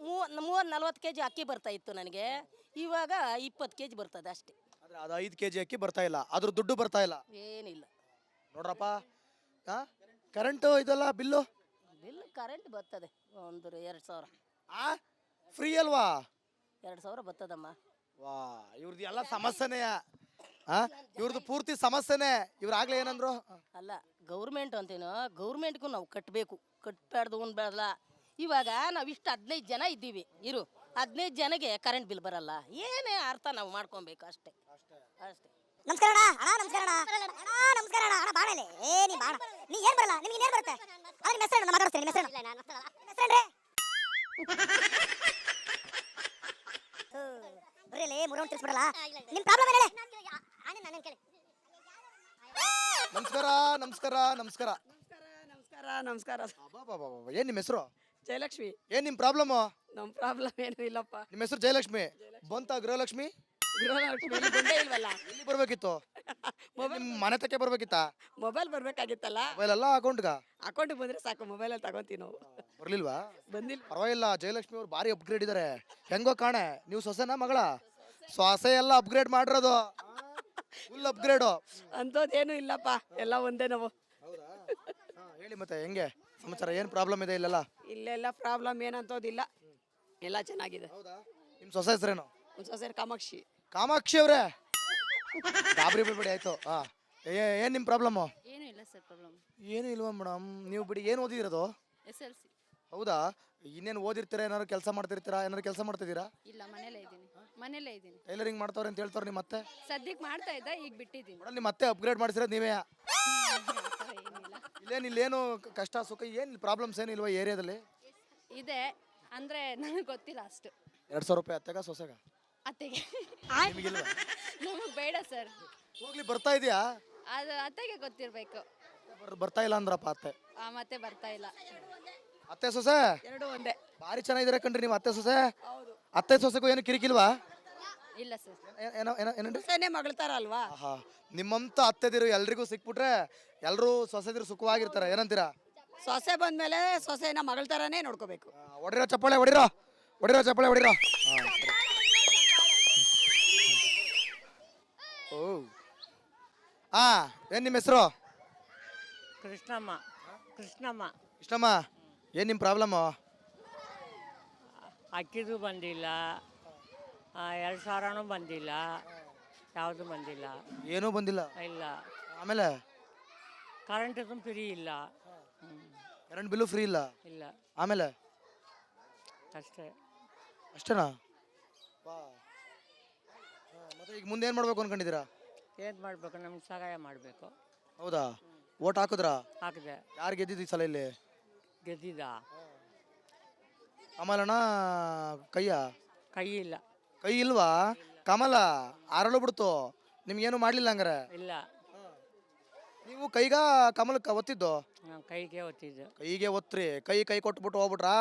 30-40 kg ಅಕ್ಕಿ ಬರ್ತಾ ಇತ್ತು ನನಗೆ, ಇವಾಗ 20 kg ಬರ್ತದೆ ಅಷ್ಟೇ. ಆದ್ರೆ ಅದು 5 kg ಅಕ್ಕಿ ಬರ್ತಾ ಇಲ್ಲ, ಅದ್ರ ದುಡ್ಡು ಬರ್ತಾ ಇಲ್ಲ. ಏನಿಲ್ಲ ನೋಡ್ರಪ್ಪ. ಕರೆಂಟು ಇದೆಲ್ಲ ಬಿಲ್ಲು ಕರೆಂಟ್ ಬರ್ತದೆ ಒಂದು 2000. ಫ್ರೀ ಅಲ್ವಾ? 2000 ಬರ್ತದಮ್ಮ. ವಾ, ಇವ್ರದ್ದು ಎಲ್ಲ ಸಮಸ್ಯೆನೇ. ಇವ್ರದ್ದು ಪೂರ್ತಿ ಸಮಸ್ಯೆನೇ. ಇವ್ರು ಆಗ್ಲೇ ಏನಂದ್ರು? ಅಲ್ಲ ಗೌರ್ಮೆಂಟ್ ಅಂತೇನೋ, ಗೌರ್ಮೆಂಟ್ಗೂ ನಾವು ಕಟ್ಟಬೇಕು, ಕಟ್ಟಬಾರ್ದು ಅನ್ಬೇಡಲ್ಲ. ಇವಾಗ ನಾವು ಇಷ್ಟು 15 ಜನ ಇದ್ದೀವಿ, 15 ಜನಗೆ ಕರೆಂಟ್ ಬಿಲ್ ಬರಲ್ಲ. ಏನೇ ಅರ್ಥ ನಾವು ಮಾಡ್ಕೊಬೇಕು ಅಷ್ಟೇ ಅಷ್ಟೇ. ನಮಸ್ಕಾರ ಅಣ್ಣ, ನಮಸ್ಕಾರ ಅಣ್ಣ, ನಮಸ್ಕಾರ ಅಣ್ಣ. ಬಾಣಲೆ ನೀ ಬಾಣ, ನೀ ಏನ್ ಬರಲ್ಲ, ನಿಮ್ಗೆ ಏನ್ ಬರುತ್ತೆ? ಅದ್ರ ಮೆಸೇಜ್ ಮಾತಾಡ್ತೀನಿ. ಮೆಸೇಜ್ ಬರೀ ಮೂರೌಂಡ್ ತಿರ್ಸ್ಬಿಡಲ್ಲ. ನಿಮ್ ಪ್ರಾಬ್ಲಮ್ ಏನ್ ಹೇಳಿ? ನಮಸ್ಕಾರ ನಮಸ್ಕಾರ ನಮಸ್ಕಾರ ನಮಸ್ಕಾರ ನಮಸ್ಕಾರ. ಅಬ್ಬಬ್ಬಬ್ಬಬ್ಬ. ಏನ್ ನಿಮ್ಮ ಹೆಸರು? ಜಯಲಕ್ಷ್ಮಿ. ಏನ್ ನಿಮ್ ಪ್ರಾಬ್ಲಮ್? ನಮ್ಮ ಪ್ರಾಬ್ಲಮ್ ಏನು ಇಲ್ಲಪ್ಪ. ನಿಮ್ಮ ಹೆಸರು ಜಯಲಕ್ಷ್ಮಿ ಬಂತ? ಗೃಹಲಕ್ಷ್ಮಿ ಗೃಹಲಕ್ಷ್ಮಿ ಬಂದೇ ಇಲ್ವಲ್ಲ. ಎಲ್ಲಿ ಬರ್ಬೇಕಿತ್ತು? ನಿಮ್ ಮನೆ ತಕ್ಕೆ ಬರ್ಬೇಕಿತ್ತ? ಮೊಬೈಲ್ ಬರ್ಬೇಕಾಗಿತ್ತಲ್ಲ. ಮೊಬೈಲ್ ಎಲ್ಲ ಅಕೌಂಟ್ಗ? ಅಕೌಂಟಿಗೆ ಬಂದ್ರೆ ಸಾಕು, ಮೊಬೈಲಲ್ಲಿ ತಗೊಂತೀವಿ ನಾವು. ಬರ್ಲಿಲ್ವಾ? ಬಂದಿಲ್ಲ. ಪರವಾಗಿಲ್ಲ, ಜಯಲಕ್ಷ್ಮಿ ಅವ್ರು ಭಾರಿ ಅಪ್ಗ್ರೇಡ್ ಇದಾರೆ. ಹೆಂಗೋ ಕಾಣೆ, ನೀವು ಸೊಸೆನಾ ಮಗಳ? ಸೊಸೆ ಎಲ್ಲ ಅಪ್ಗ್ರೇಡ್ ಮಾಡಿರೋದು, ಫುಲ್ ಅಪ್ಗ್ರೇಡು. ಅಂಥದ್ದೇನು ಇಲ್ಲಪ್ಪ, ಎಲ್ಲ ಒಂದೇ ನಾವು. ಹೇಳಿ ಮತ್ತೆ ಹೆಂಗೆ ಸಮಾಚಾರ? ಏನ್ ಪ್ರಾಬ್ಲಮ್ ಇದೆ ಇಲ್ಲೆಲ್ಲ? ಇಲ್ಲೆಲ್ಲ ಪ್ರಾಬ್ಲಮ್ ಏನಂತೋದಿಲ್ಲ, ಎಲ್ಲ ಚೆನ್ನಾಗಿದೆ. ನಿಮ್ ಸೊಸೆ ಹೆಸರೇನು? ಒಂದು ಸೊಸೆ ಕಾಮಾಕ್ಷಿ. ಕಾಮಾಕ್ಷಿ ಅವ್ರೆ, ಗಾಬರಿ ಬಿಡ್ಬೇಡಿ ಆಯ್ತು. ಏನ್ ನಿಮ್ ಪ್ರಾಬ್ಲಮ್? ಏನೂ ಇಲ್ಲ ಸರ್ ಪ್ರಾಬ್ಲಮ್. ಏನು ಇಲ್ವಾ ಮೇಡಮ್? ನೀವು ಬಿಡಿ, ಏನು ಓದಿರೋದು? SLC. ಹೌದಾ? ಇನ್ನೇನು ಓದಿರ್ತೀರಾ? ಏನಾದ್ರು ಕೆಲಸ ಮಾಡ್ತಿರ್ತೀರಾ? ಏನಾದ್ರು ಕೆಲಸ ಮಾಡ್ತಿದ್ದೀರಾ? ಇಲ್ಲ ಮನೇಲೇ ಇದ್ದೀನಿ, ಮನೇಲೇ ಇದ್ದೀನಿ. ಟೈಲರಿಂಗ್ ಮಾಡ್ತಾವ್ರೆ ಅಂತ ಹೇಳ್ತಾವ್ರೆ ನಿಮ್ಮ ಅತ್ತೆ. ಸದ್ಯಕ್ಕೆ ಮಾಡ್ತಾ ಇದ್ದ, ಈಗ ಬಿಟ್ಟಿದ್ದೀನಿ. ಮೇಡಮ್ ನಿಮ್ಮ ಅತ್ತೆ ಅಪ್ಗ್ರೇಡ್ ಮಾಡಿಸಿರೋದು ನೀವೇ? ಏನಿಲ್ಲ ಇಲ್ಲೇನು ಕಷ್ಟ ಸುಖ ಏನು ಪ್ರಾಬ್ಲಮ್ಸ್ ಏನಿಲ್ವಾ ಏರಿಯಾದಲ್ಲಿ? ಇದೆ ಅಂದರೆ ನನಗೆ ಗೊತ್ತಿಲ್ಲ ಅಷ್ಟು. 2000 ರೂಪಾಯಿ ಅತ್ತೆಗ ಸೊಸೆಗ? ಅತ್ತೆಗೆ. ನಿಮಗಿಲ್ವಾ? ನಮಗೆ ಬೇಡ ಸರ್. ಹೋಗ್ಲಿ, ಬರ್ತಾ ಇದೆಯಾ? ಅದು ಅತ್ತೆಗೆ ಗೊತ್ತಿರಬೇಕು. ಬರ್ತಾ ಇಲ್ಲ ಅಂದ್ರಪ್ಪ ಅತ್ತೆ. ಮತ್ತೆ ಬರ್ತಾ ಇಲ್ಲ. ಅತ್ತೆ ಸೊಸೆ ಎರಡು ಒಂದೇ. ಭಾರಿ ಚೆನ್ನಾಗಿದ್ದೀರಾ ಕಣ್ರಿ ನೀವು ಅತ್ತೆ ಸೊಸೆ. ಅತ್ತೆ ಸೊಸೆಗೂ ಏನು ಕಿರಿಕಿಲ್ವಾ? ಇಲ್ಲ ಸರ್. ಏನೇನ್ರಿ? ಸೊಸೆನೇ ಮಗಳ್ತಾರ ಅಲ್ವಾ. ಆಹಾ, ನಿಮ್ಮಂತ ಅತ್ತೆದಿರು ಎಲ್ರಿಗೂ ಸಿಕ್ಬಿಟ್ರೆ ಎಲ್ಲರೂ ಸೊಸೆದಿರು ಸುಖವಾಗಿರ್ತಾರೆ. ಏನಂತೀರಾ? ಸೊಸೆ ಬಂದ್ಮೇಲೆ ಸೊಸೆನ ಮಗಳ ಥರನೇ ನೋಡ್ಕೋಬೇಕು. ಹೊಡಿರೋ ಚಪ್ಪಾಳೆ, ಹೊಡಿರೋ ಹೊಡಿರೋ ಚಪ್ಪಾಳೆ ಹೊಡಿರೋ. ಓ ಏನ್ ನಿಮ್ಮ ಹೆಸರು? ಕೃಷ್ಣಮ್ಮ. ಕೃಷ್ಣಮ್ಮ. ಇಷ್ಟಮ್ಮ, ಏನ್ ನಿಮ್ಮ ಪ್ರಾಬ್ಲಮ್? ಅಕ್ಕಿದು ಬಂದಿಲ್ಲ, 2000 ಬಂದಿಲ್ಲ, ಯಾವುದು ಬಂದಿಲ್ಲ. ಏನೂ ಬಂದಿಲ್ಲ? ಇಲ್ಲ. ಆಮೇಲೆ ಕರೆಂಟು ಫ್ರೀ ಇಲ್ಲ. ಕರೆಂಟ್ ಬಿಲ್ಲು ಫ್ರೀ ಇಲ್ಲ? ಇಲ್ಲ. ಆಮೇಲೆ ಅಷ್ಟೇ. ಅಷ್ಟೇನಾ? ಮತ್ತೆ ಈಗ ಮುಂದೆ ಏನು ಮಾಡ್ಬೇಕು ಅನ್ಕೊಂಡಿದ್ದೀರಾ? ಏನು ಮಾಡಬೇಕು, ನಮ್ಗೆ ಸಹಾಯ ಮಾಡಬೇಕು. ಹೌದಾ? ಓಟ್ ಹಾಕಿದ್ರಾ? ಹಾಕಿದೆ. ಯಾರು ಗೆದ್ದಿದ್ದು ಈ ಸಲ ಇಲ್ಲಿ? ಗೆದ್ದಿದ್ದ. ಕಮಲನ ಕೈಯ? ಕೈ ಇಲ್ಲ. ಕೈ ಇಲ್ವಾ? ಕಮಲ ಅರಳು ಬಿಡ್ತು, ನಿಮ್ಗೇನು ಮಾಡಲಿಲ್ಲ ಹಂಗಾರೆ? ಇಲ್ಲ. ನೀವು ಕೈಗ ಕಮಲಕ್ಕೆ ಒತ್ತಿದ್ದು? ನಾವು ಕೈಗೆ ಒತ್ತಿದ್ದು. ಕೈಗೆ ಒತ್ರಿ, ಕೈ ಕೊಟ್ಬಿಟ್ಟು ಹೋಗ್ಬಿಟ್ರಾ?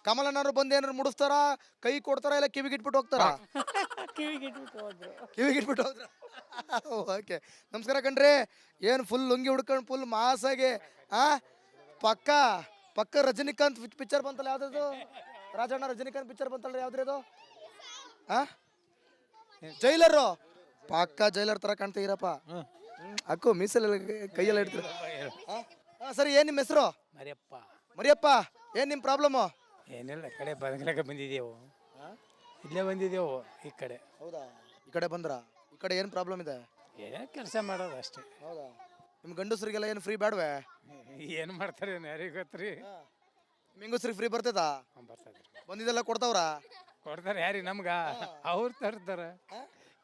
ಕಮಲಣ್ಣವ್ರು ಬಂದು ಏನಾರು ಮುಡಿಸ್ತಾರ, ಕೈ ಕೊಡ್ತಾರ, ಇಲ್ಲ ಕಿವಿಗೆ ಇಟ್ಬಿಟ್ಟು ಹೋಗ್ತಾರ? ಕಿವಿಗೆ ಇಟ್ಬಿಟ್ಟು ಹೋದ್ರ? ಓಕೆ. ನಮಸ್ಕಾರ ಕಣ್ರಿ. ಏನು ಫುಲ್ ಲುಂಗಿ ಹುಡ್ಕೊಂಡು ಫುಲ್ ಮಾಸಾಗಿ ಪಕ್ಕ ಪಕ್ಕ ರಜನಿಕಾಂತ್ ಪಿಕ್ಚರ್ ಬಂತಲ್ಲ, ಯಾವ್ದು ರಾಜಣ್ಣ ರಜನಿಕಾಂತ್ ಪಿಕ್ಚರ್ ಬಂತಲ್ಲ, ಯಾವ್ದ್ರಿ ಅದು? ಜೈಲರು. ಪಕ್ಕ ಜೈಲರ್ ತರ ಕಾಣ್ತೀರಪ್ಪ. ಅಕ್ಕು ಮೀಸಲೆಲ್ಲ ಕೈಯೆಲ್ಲ ಇಡ್ತೀರ. ಸರಿ, ಏನ್ ನಿಮ್ಮ ಹೆಸರು? ಮರಿಯಪ್ಪ. ಮರಿಯಪ್ಪ, ಏನ್ ನಿಮ್ಮ ಪ್ರಾಬ್ಲಮ್? ಏನಿಲ್ಲ, ಕಡೆ ಬದಲಾಗ ಬಂದಿದ್ದೇವು, ಇಲ್ಲೇ ಬಂದಿದ್ದೇವು ಈ ಕಡೆ. ಹೌದಾ? ಈ ಕಡೆ ಬಂದ್ರ? ಈ ಕಡೆ ಏನು ಪ್ರಾಬ್ಲಮ್ ಇದೆ? ಏನೇ ಕೆಲಸ ಮಾಡೋದು ಅಷ್ಟೇ. ಹೌದಾ? ನಿಮ್ಮ ಗಂಡಸ್ರಿಗೆಲ್ಲ ಏನು ಫ್ರೀ ಬೇಡವೆ? ಏನು ಮಾಡ್ತಾರೆ ಯಾರಿಗೆ ಗೊತ್ತ್ರಿ. ನಿಮ್ಮ ಹೆಂಗಸ್ರಿಗೆ ಫ್ರೀ ಬರ್ತದಾ? ಬರ್ತದೆ, ಬಂದಿದ್ದೆಲ್ಲ ಕೊಡ್ತಾವ್ರ? ಕೊಡ್ತಾರೆ. ಯಾರಿಗೆ? ನಮ್ಗ ಅವ್ರು ತರ್ತಾರ,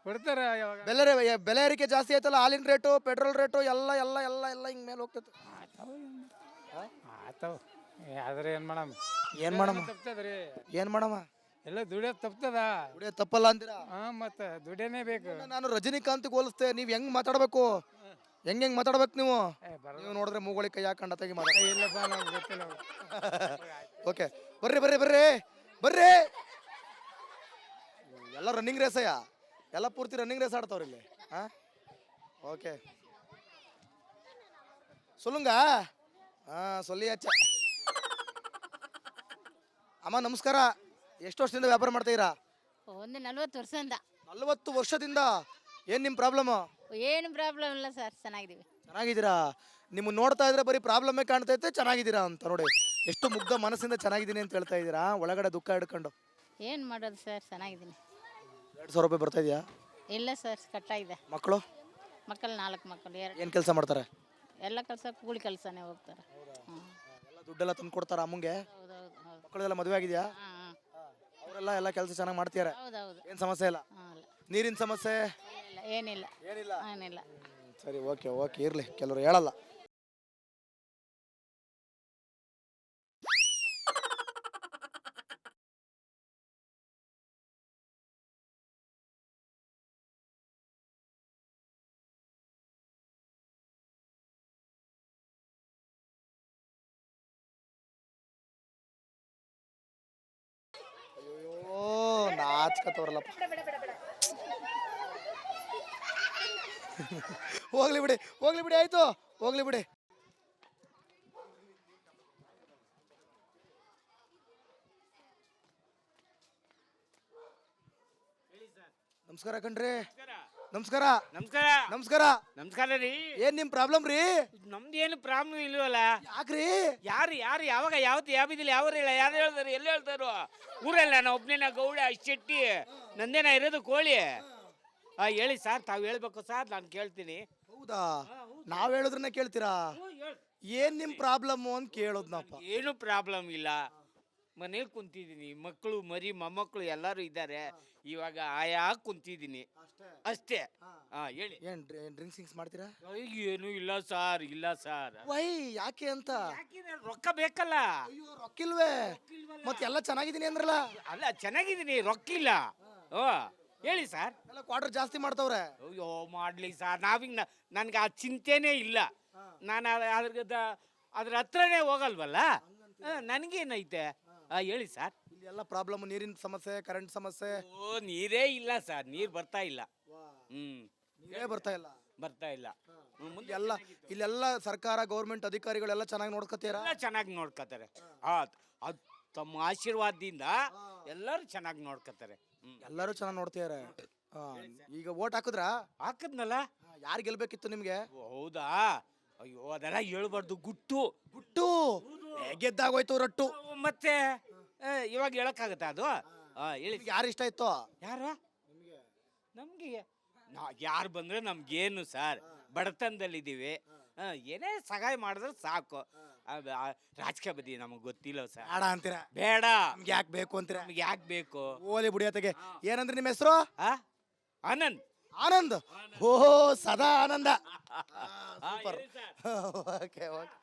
ಕೊಡ್ತಾರ. ಯಾವಾಗ ಬೆಲೆ ಏರಿಕೆ ಜಾಸ್ತಿ ಆಯ್ತಲ್ಲ, ಹಾಲಿನ ರೇಟು, ಪೆಟ್ರೋಲ್ ರೇಟು ಎಲ್ಲ ಎಲ್ಲ ಎಲ್ಲ ಎಲ್ಲ ಹಿಂಗ್ ಮೇಲೆ ಹೋಗ್ತೈತೆ. ಆತಾವ, ಆದ್ರೆ ಏನ್ ಮಾಡಮ್? ಏನ್ ಮಾಡಮ್ಮ? ತಪ್ತದ್ರಿ. ಏನ್ ಮಾಡಮ್ಮ? ಎಲ್ಲ ದುಡಿಯೋದು ತಪ್ತದ. ದುಡಿಯೋದು ತಪ್ಪಲ್ಲ ಅಂತೀರಾ? ಮತ್ತ ದುಡಿಯನೇ ಬೇಕು. ನಾನು ರಜನಿಕಾಂತ್ ಹೋಲಿಸ್ತೆ, ನೀವ್ ಹೆಂಗ್ ಮಾತಾಡ್ಬೇಕು, ಹೆಂಗ್ ಮಾತಾಡ್ಬೇಕು ನೀವು? ನೀವು ನೋಡಿದ್ರೆ ಮೂಗೊಳಿ ಕೈ ಹಾಕೊಂಡ ತೆಗಿ ಮಾತಾಡ. ಇಲ್ಲಪ್ಪ, ನಮ್ಗೆ ಗೊತ್ತಿಲ್ಲ. ಓಕೆ, ಬರ್ರಿ ಬರ್ರಿ ಬರ್ರಿ ಬರ್ರಿ. ಎಲ್ಲ ರನ್ನಿಂಗ್ ರೇಸಯ್ಯ, ಎಲ್ಲ ಪೂರ್ತಿ ರನ್ನಿಂಗ್ ರೇಸ್ ಆಡ್ತಾವ್ರಿ ಇಲ್ಲಿ. ಓಕೆ, சொல்லுங்க. சொல்லியாச்ச. ಅಮ್ಮ ನಮಸ್ಕಾರ. ಎಷ್ಟು ವರ್ಷದಿಂದ ವ್ಯಾಪಾರ ಮಾಡ್ತಾ ಇದ್ದೀರಾ? ಒಂದು 40 ವರ್ಷದಿಂದ. 40 ವರ್ಷದಿಂದ. ಏನ್ ನಿಮ್ಮ ಪ್ರಾಬ್ಲಮ್? ಏನು ಪ್ರಾಬ್ಲಮ್ ಇಲ್ಲ ಸರ್, ಚೆನ್ನಾಗಿದ್ದೀವಿ. ಚೆನ್ನಾಗಿದ್ದೀರಾ? ನಿಮ್ಮನ್ನ ನೋಡ್ತಾ ಇದ್ರೆ ಬರೀ ಪ್ರಾಬ್ಲಮ್ಮೇ ಕಾಣ್ತೈತೆ, ಚೆನ್ನಾಗಿದ್ದೀರಾ ಅಂತ. ನೋಡಿ ಎಷ್ಟು ಮುಗ್ಧ ಮನಸ್ಸಿಂದ ಚೆನ್ನಾಗಿದ್ದೀನಿ ಅಂತ ಹೇಳ್ತಾ ಇದ್ದೀರಾ, ಒಳಗಡೆ ದುಃಖ ಹಿಡ್ಕೊಂಡು. ಏನು ಮಾಡೋದು ಸರ್, ಚೆನ್ನಾಗಿದ್ದೀನಿ. 2,000 ರೂಪಾಯಿ ಬರ್ತಾ ಇದೆಯಾ? ಇಲ್ಲ ಸರ್, ಕಟ್ಟಾಗಿದೆ. ಮಕ್ಕಳು? ಮಕ್ಕಳು 4 ಮಕ್ಕಳು. ಏನು ಕೆಲಸ ಮಾಡ್ತಾರೆ? ಎಲ್ಲ ಕೆಲಸ ಕೂಲಿ ಕೆಲಸನೇ ಹೋಗ್ತಾರೆ. ಎಲ್ಲ ದುಡ್ಡೆಲ್ಲ ತಂದು ಕೊಡ್ತಾರ ಅಮ್ಮಂಗೆ? ಹೌದೌದು ಹೌದು. ಮಕ್ಕಳೆಲ್ಲ ಮದುವೆ ಆಗಿದೆಯಾ? ಅವರೆಲ್ಲ ಎಲ್ಲ ಕೆಲಸ ಚೆನ್ನಾಗಿ ಮಾಡ್ತಿದ್ದಾರೆ? ಹೌದೌದು. ಏನು ಸಮಸ್ಯೆ ಇಲ್ಲ? ನೀರಿನ ಸಮಸ್ಯೆ ಏನಿಲ್ಲ ಏನಿಲ್ಲ? ಏನಿಲ್ಲ. ಸರಿ, ಓಕೆ ಓಕೆ, ಇರಲಿ. ಕೆಲವರು ಹೇಳಲ್ಲ. ಅಯ್ಯೋ, ನಾಚ್ಕತ್ತವ್ರಲ್ಲಪ್ಪ. ಹೋಗ್ಲಿ ಬಿಡಿ, ಹೋಗ್ಲಿ ಬಿಡಿ, ಆಯ್ತು, ಹೋಗ್ಲಿ ಬಿಡಿ. ನಮಸ್ಕಾರ ಕಣ್ರಿ. ನಮಸ್ಕಾರ ನಮಸ್ಕಾರ ನಮಸ್ಕಾರ ನಮಸ್ಕಾರ ರೀ. ಏನ್ ನಿಮ್ ಪ್ರಾಬ್ಲಮ್ ರೀ? ನಮ್ದು ಏನು ಪ್ರಾಬ್ಲಮ್ ಇಲ್ವಲ್ಲ. ಯಾಕ್ರಿ? ಯಾರು ಯಾರು ಯಾವಾಗ ಯಾವತ್ತು ಯಾವಿದಿಲ್ಲ ಯಾವ್ರು ಇಲ್ಲ, ಯಾರು ಹೇಳ್ತಾರೆ, ಎಲ್ಲಿ ಹೇಳ್ತಾರೋ? ಊರಲ್ಲ ನಾ ಒಬ್ಬನೇನ ಗೌಡ ಶೆಟ್ಟಿ, ನಂದೇನ ಇರೋದು ಕೋಳಿ. ಹೇಳಿ ಸರ್, ತಾವು ಹೇಳ್ಬೇಕು ಸರ್, ನಾನು ಕೇಳ್ತೀನಿ. ಹೌದಾ? ನಾವ್ ಹೇಳಿದ್ರನ್ನ ಕೇಳ್ತೀರಾ? ಏನ್ ನಿಮ್ ಪ್ರಾಬ್ಲಮ್ ಅಂತ ಕೇಳೋದ್ನಪ್ಪ. ಏನು ಪ್ರಾಬ್ಲಮ್ ಇಲ್ಲ, ಮನೇಲಿ ಕುಂತಿದ್ದೀನಿ, ಮಕ್ಕಳು ಮರಿ ಮೊಮ್ಮಕ್ಕಳು ಎಲ್ಲರೂ ಇದ್ದಾರೆ. ಇವಾಗ ಆಯಾ ಕುಂತಿದ್ದೀನಿ ಅಷ್ಟೇ. ಹೇಳಿ. ಏನ್ ಡ್ರಿಂಕ್ಸ್ ಮಾಡ್ತೀರಾ? ಏನು ಇಲ್ಲ ಸರ್, ಇಲ್ಲ ಸರ್. ವೈ, ಯಾಕೆ ಅಂತ? ರೊಕ್ಕ ಬೇಕಲ್ಲ. ಅಯ್ಯೋ, ರೊಕ್ಕಿಲ್ವೇ? ಮತ್ತೆ ಎಲ್ಲ ಚೆನ್ನಾಗಿದ್ದೀನಿ ಅಂದ್ರಲ್ಲ. ಅಲ್ಲ, ಚೆನ್ನಾಗಿದ್ದೀನಿ, ರೊಕ್ಕಿಲ್ಲ. ಹೇಳಿ ಸರ್. ಎಲ್ಲ ಕ್ವಾರ್ಟರ್ ಜಾಸ್ತಿ ಮಾಡ್ತವ್ರೆ. ಅಯ್ಯೋ, ಮಾಡ್ಲಿ ಸರ್, ನಾವಿಂಗ ನನ್ಗೆ ಆ ಚಿಂತೆನೇ ಇಲ್ಲ. ನಾನು ಅದ್ರ ಹತ್ರನೇ ಹೋಗಲ್ವಲ್ಲ, ನನಗೇನೈತೆ? ಹೇಳಿ ಸರ್. ಇಲ್ಲಿ ಎಲ್ಲ ಪ್ರಾಬ್ಲಮ್, ನೀರಿನ ಸಮಸ್ಯೆ, ಕರೆಂಟ್ ಸಮಸ್ಯೆ. ಓ, ನೀರೇ ಇಲ್ಲ ಸರ್, ನೀರ್ ಬರ್ತಾ ಇಲ್ಲ. ನೀರೇ ಬರ್ತಾ ಇಲ್ಲ. ಬರ್ತಾ ಇಲ್ಲ. ಇಲ್ಲೆಲ್ಲ ಸರ್ಕಾರ, ಗೌರ್ಮೆಂಟ್ ಅಧಿಕಾರಿಗಳೆಲ್ಲ ಚೆನ್ನಾಗಿ ನೋಡ್ಕೋತೀರಾ? ಚೆನ್ನಾಗಿ ನೋಡ್ಕೋತಾರೆ. ಅದ್ ತಮ್ಮ ಆಶೀರ್ವಾದದಿಂದ ಎಲ್ಲರೂ ಚೆನ್ನಾಗಿ ನೋಡ್ಕೋತಾರೆ. ಎಲ್ಲರೂ ಚೆನ್ನಾಗಿ ನೋಡ್ತಿದಾರೆ. ಈಗ ಓಟ್ ಹಾಕಿದ್ರಾ? ಹಾಕದ್ನಲ್ಲ. ಯಾರು ಗೆಲ್ಬೇಕಿತ್ತು ನಿಮ್ಗೆ? ಹೌದಾ? ಅಯ್ಯೋ, ಅದೆಲ್ಲ ಹೇಳ್ಬಾರ್ದು, ಗುಟ್ಟು ಗುಟ್ಟು. ಗೆದ್ದಾಗೋಯ್ತು ರಟ್ಟು. ಮತ್ತೆ ಇವಾಗ ಹೇಳಕ್ಕಾಗತ್ತಾ ಅದು? ಹೇಳಿ. ಯಾರು ಇಷ್ಟ ಇತ್ತು? ಯಾರು? ನಮ್ಗೆ ಯಾರು ಬಂದ್ರೆ ನಮ್ಗೇನು ಸರ್, ಬಡತನದಲ್ಲಿದ್ದೀವಿ. ಏನೇ ಸಹಾಯ ಮಾಡಿದ್ರೆ ಸಾಕು. ರಾಜಕೀಯ ಬದಿ ನಮಗೆ ಗೊತ್ತಿಲ್ಲ ಸರ್. ಬೇಡ ಅಂತೀರಾ? ಬೇಡ. ನಮ್ಗೆ ಯಾಕೆ ಬೇಕು ಅಂತೀರಾ? ನಮ್ಗೆ ಯಾಕೆ ಬೇಕು? ಓಲಿ ಬುಡಿಯತೆಗೆ. ಏನಂದ್ರೆ ನಿಮ್ಮ ಹೆಸರು? ಆನಂದ್. ಆನಂದ್. ಓಹೋ, ಸದಾ ಆನಂದ. ಸೂಪರ್. ಓಕೆ ಓಕೆ,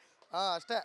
ಅಷ್ಟೇ.